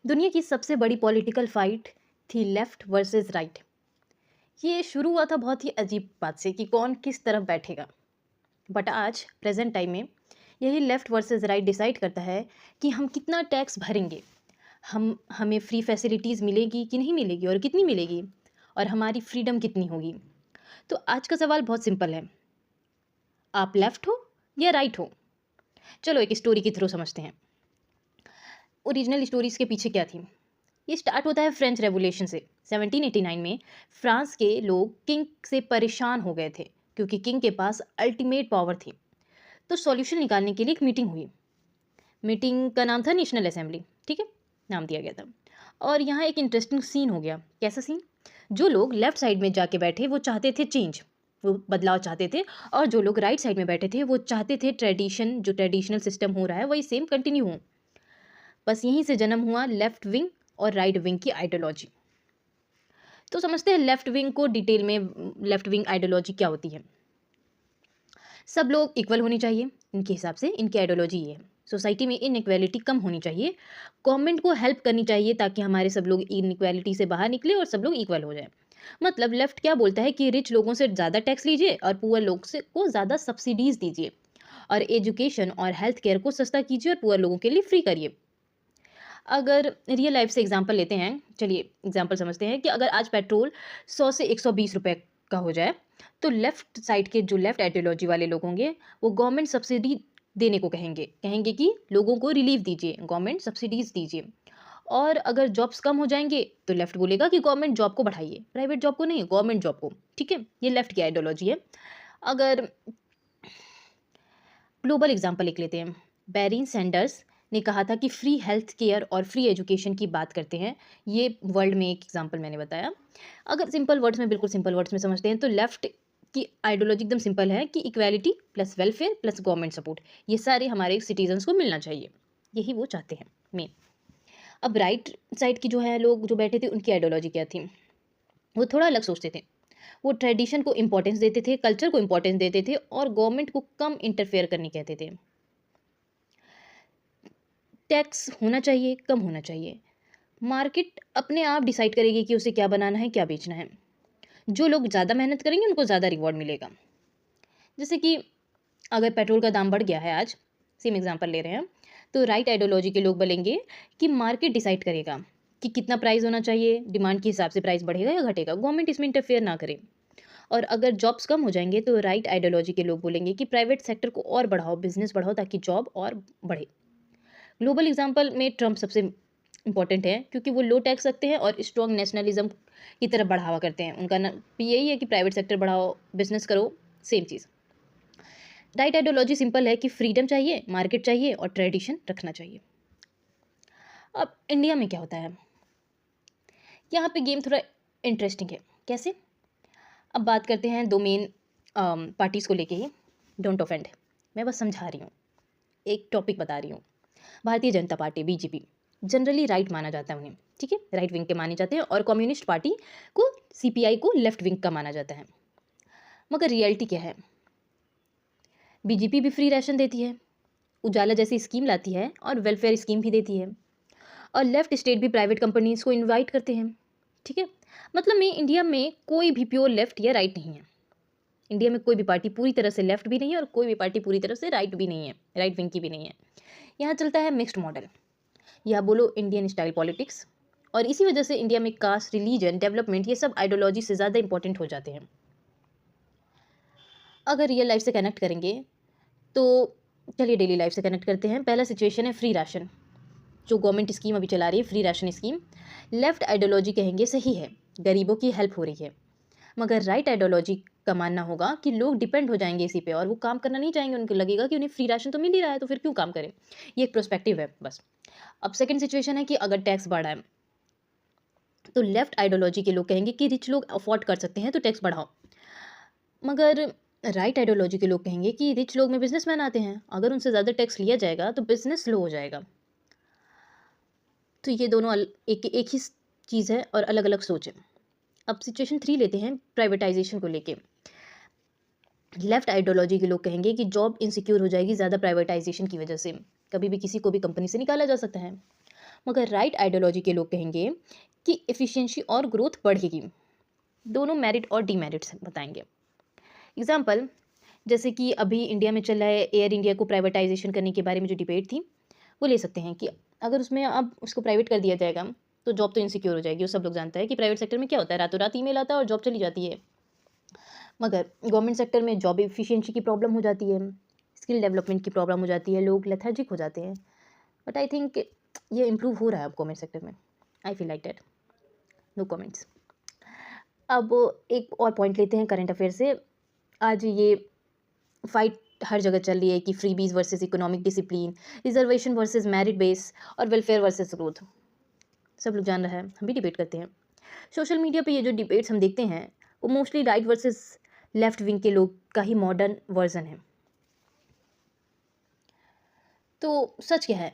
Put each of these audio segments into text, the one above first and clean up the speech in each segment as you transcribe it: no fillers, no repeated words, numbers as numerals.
दुनिया की सबसे बड़ी पॉलिटिकल फाइट थी लेफ्ट वर्सेस राइट। ये शुरू हुआ था बहुत ही अजीब बात से कि कौन किस तरफ बैठेगा। बट आज प्रेजेंट टाइम में यही लेफ्ट वर्सेस राइट डिसाइड करता है कि हम कितना टैक्स भरेंगे, हमें फ्री फैसिलिटीज़ मिलेगी कि नहीं मिलेगी और कितनी मिलेगी, और हमारी फ्रीडम कितनी होगी। तो आज का सवाल बहुत सिंपल है, आप लेफ्ट हो या राइट हो। चलो एक स्टोरी के थ्रू समझते हैं। ओरिजिनल स्टोरीज के पीछे क्या थी। ये स्टार्ट होता है फ्रेंच रेवोल्यूशन से। 1789 में फ्रांस के लोग किंग से परेशान हो गए थे क्योंकि किंग के पास अल्टीमेट पावर थी। तो सॉल्यूशन निकालने के लिए एक मीटिंग हुई। मीटिंग का नाम था नेशनल असेंबली, ठीक है, नाम दिया गया था। और यहाँ एक इंटरेस्टिंग सीन हो गया। कैसा सीन? जो लोग लेफ्ट साइड में जाके बैठे वो चाहते थे चेंज, वो बदलाव चाहते थे, और जो लोग राइट साइड में बैठे थे वो चाहते थे ट्रेडिशन, जो ट्रेडिशनल सिस्टम हो रहा है वही सेम कंटिन्यू हो। बस यहीं से जन्म हुआ लेफ्ट विंग और राइट विंग की आइडियोलॉजी। तो समझते हैं लेफ्ट विंग को डिटेल में। लेफ्ट विंग आइडियोलॉजी क्या होती है? सब लोग इक्वल होने चाहिए, इनके हिसाब से इनकी आइडियोलॉजी ये है। सोसाइटी में इनइक्वालिटी कम होनी चाहिए, गवर्नमेंट को हेल्प करनी चाहिए ताकि हमारे सब लोग इनइक्वालिटी से बाहर निकले और सब लोग इक्वल हो जाए। मतलब लेफ्ट क्या बोलता है कि रिच लोगों से ज़्यादा टैक्स लीजिए और पुअर लोग से को ज़्यादा सब्सिडीज़ दीजिए, और एजुकेशन और हेल्थ केयर को सस्ता कीजिए और पुअर लोगों के लिए फ्री करिए। अगर रियल लाइफ से एग्जांपल लेते हैं, चलिए एग्जांपल समझते हैं कि अगर आज पेट्रोल 100 से 120 रुपए का हो जाए, तो लेफ्ट साइड के जो लेफ्ट आइडियोलॉजी वाले लोग होंगे वो गवर्नमेंट सब्सिडी देने को कहेंगे, कहेंगे कि लोगों को रिलीफ दीजिए, गवर्नमेंट सब्सिडीज दीजिए। और अगर जॉब्स कम हो जाएंगे तो लेफ्ट बोलेगा कि गवर्नमेंट जॉब को बढ़ाइए, प्राइवेट जॉब को नहीं, गवर्नमेंट जॉब को। ठीक है, ये लेफ्ट की आइडियोलॉजी है। अगर ग्लोबल एग्जाम्पल लिख लेते हैं। बैरिन सैंडर्स ने कहा था कि फ्री हेल्थ केयर और फ्री एजुकेशन की बात करते हैं। ये वर्ल्ड में एक एग्जाम्पल मैंने बताया। अगर सिंपल वर्ड्स में, बिल्कुल सिंपल वर्ड्स में समझते हैं, तो लेफ्ट की आइडियोलॉजी एकदम सिंपल है कि equality plus welfare plus government support, ये सारे हमारे सिटीजन्स को मिलना चाहिए, यही वो चाहते हैं मेन। अब राइट साइड की जो है लोग जो बैठे थे उनकी आइडियोलॉजी क्या थी? वो थोड़ा अलग सोचते थे। वो ट्रेडिशन को इम्पोर्टेंस देते थे, कल्चर को इम्पोर्टेंस देते थे, और गवर्नमेंट को कम इंटरफेयर करने कहते थे। टैक्स होना चाहिए, कम होना चाहिए। मार्केट अपने आप डिसाइड करेगी कि उसे क्या बनाना है, क्या बेचना है। जो लोग ज़्यादा मेहनत करेंगे उनको ज़्यादा रिवॉर्ड मिलेगा। जैसे कि अगर पेट्रोल का दाम बढ़ गया है आज, सेम एग्जांपल ले रहे हैं, तो राइट आइडियोलॉजी के लोग बोलेंगे कि मार्केट डिसाइड करेगा कि कितना प्राइस होना चाहिए, डिमांड के हिसाब से प्राइस बढ़ेगा या घटेगा, गवर्नमेंट इसमें इंटरफेयर ना करे। और अगर जॉब्स कम हो जाएंगे तो राइट आइडियोलॉजी के लोग बोलेंगे कि प्राइवेट सेक्टर को और बढ़ाओ, बिजनेस बढ़ाओ ताकि जॉब और बढ़े। ग्लोबल एग्जाम्पल में ट्रम्प सबसे इंपॉर्टेंट है क्योंकि वो लो टैक्स रखते हैं और स्ट्रॉन्ग नेशनलिज्म की तरफ बढ़ावा करते हैं। उनका यही है कि प्राइवेट सेक्टर बढ़ाओ, बिजनेस करो, सेम चीज़। राइट आइडियोलॉजी सिंपल है कि फ्रीडम चाहिए, मार्केट चाहिए और ट्रेडिशन रखना चाहिए। अब इंडिया में क्या होता है, यहाँ पे गेम थोड़ा इंटरेस्टिंग है। कैसे? अब बात करते हैं दो मेन पार्टीज़ को लेके ही। डोंट ऑफेंड, मैं बस समझा रही हूँ, एक टॉपिक बता रही हूँ। Bharatiya Janata party BJP generally right माना जाता है उन्हें, ठीक है, राइट विंग के माने जाते हैं, और कम्युनिस्ट पार्टी को, सीपीआई को लेफ्ट विंग का माना जाता है। मगर रियलिटी क्या है? बीजेपी भी फ्री राशन देती है, उजाला जैसी स्कीम लाती है और वेलफेयर स्कीम भी देती है, और लेफ्ट स्टेट भी प्राइवेट कंपनीज को इनवाइट करते हैं। ठीक है, मतलब में इंडिया में कोई भी प्योर लेफ्ट या राइट नहीं है। इंडिया में कोई भी पार्टी पूरी तरह से लेफ्ट भी नहीं है और कोई भी पार्टी पूरी तरह से राइट भी नहीं है, राइट विंग की भी नहीं है। यहाँ चलता है मिक्स्ड मॉडल, या बोलो इंडियन स्टाइल पॉलिटिक्स। और इसी वजह से इंडिया में कास्ट, रिलीजन, डेवलपमेंट, ये सब आइडियोलॉजी से ज़्यादा इंपॉर्टेंट हो जाते हैं। अगर रियल लाइफ से कनेक्ट करेंगे तो चलिए डेली लाइफ से कनेक्ट करते हैं। पहला सिचुएशन है फ्री राशन, जो गवर्नमेंट स्कीम अभी चला रही है, free ration scheme. Left ideology कहेंगे सही है, गरीबों की हेल्प हो रही है। मगर राइट आइडियोलॉजी का मानना होगा कि लोग डिपेंड हो जाएंगे इसी पे और वो काम करना नहीं चाहेंगे, उनको लगेगा कि उन्हें फ्री राशन तो मिल ही रहा है तो फिर क्यों काम करें। ये एक प्रोस्पेक्टिव है बस। अब सेकंड सिचुएशन है कि अगर टैक्स बढ़ा है तो लेफ्ट आइडियोलॉजी के लोग कहेंगे कि रिच लोग अफोर्ड कर सकते हैं तो टैक्स बढ़ाओ। मगर राइट आइडियोलॉजी के लोग कहेंगे कि रिच लोग में बिजनेसमैन आते हैं, अगर उनसे ज़्यादा टैक्स लिया जाएगा तो बिजनेस स्लो हो जाएगा। तो ये दोनों एक एक ही चीज़ है और अलग अलग सोच है। अब सिचुएशन थ्री लेते हैं, प्राइवेटाइजेशन को लेके। लेफ्ट आइडियोलॉजी के लोग कहेंगे कि जॉब इनसिक्योर हो जाएगी ज़्यादा प्राइवेटाइजेशन की वजह से, कभी भी किसी को भी कंपनी से निकाला जा सकता है। मगर राइट आइडियोलॉजी के लोग कहेंगे कि एफिशिएंसी और ग्रोथ बढ़ेगी। दोनों मेरिट और डीमेरिट्स बताएंगे। एग्जाम्पल, जैसे कि अभी इंडिया में चल रहा है एयर इंडिया को प्राइवेटाइजेशन करने के बारे में जो डिबेट थी, वो ले सकते हैं कि अगर उसमें अब उसको प्राइवेट कर दिया जाएगा तो जॉब तो इनसिक्योर हो जाएगी। वो सब लोग जानते हैं कि प्राइवेट सेक्टर में क्या होता है, रातों रात ईमेल आता है और जॉब चली जाती है। मगर गवर्नमेंट सेक्टर में जॉब एफिशिएंसी की प्रॉब्लम हो जाती है, स्किल डेवलपमेंट की प्रॉब्लम हो जाती है, लोग लेथर्जिक हो जाते हैं। बट आई थिंक ये इम्प्रूव हो रहा है अब गवर्नमेंट सेक्टर में। I feel like that. No comments. अब एक और पॉइंट लेते हैं करंट अफेयर से। आज ये फाइट हर जगह चल रही है कि freebies versus economic discipline, reservation versus merit base और वेलफेयर वर्सेस ग्रोथ। सब लोग जान रहा है, हम भी डिबेट करते हैं। सोशल मीडिया पे ये जो डिबेट्स हम देखते हैं वो mostly right versus left wing के लोग का ही मॉडर्न वर्जन है। तो सच क्या है?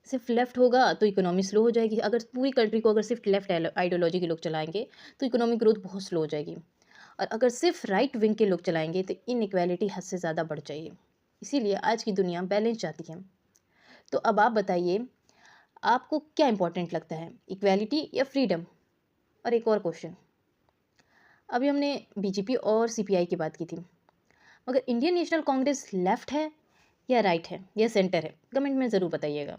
सिर्फ लेफ्ट होगा तो इकोनॉमी स्लो हो जाएगी। अगर पूरी कंट्री को अगर सिर्फ लेफ्ट आइडियोलॉजी के लोग चलाएंगे तो इकोनॉमिक ग्रोथ बहुत स्लो हो जाएगी। और अगर सिर्फ राइट विंग के लोग चलाएंगे तो इनइक्वालिटी हद से ज़्यादा बढ़ जाएगी। इसीलिए आज की दुनिया बैलेंस चाहती है। तो अब आप बताइए, आपको क्या इंपॉर्टेंट लगता है, इक्वालिटी या फ्रीडम? और एक और क्वेश्चन, अभी हमने बीजेपी और सीपीआई की बात की थी, मगर इंडियन नेशनल कांग्रेस लेफ्ट है या राइट है या सेंटर है? कमेंट में ज़रूर बताइएगा।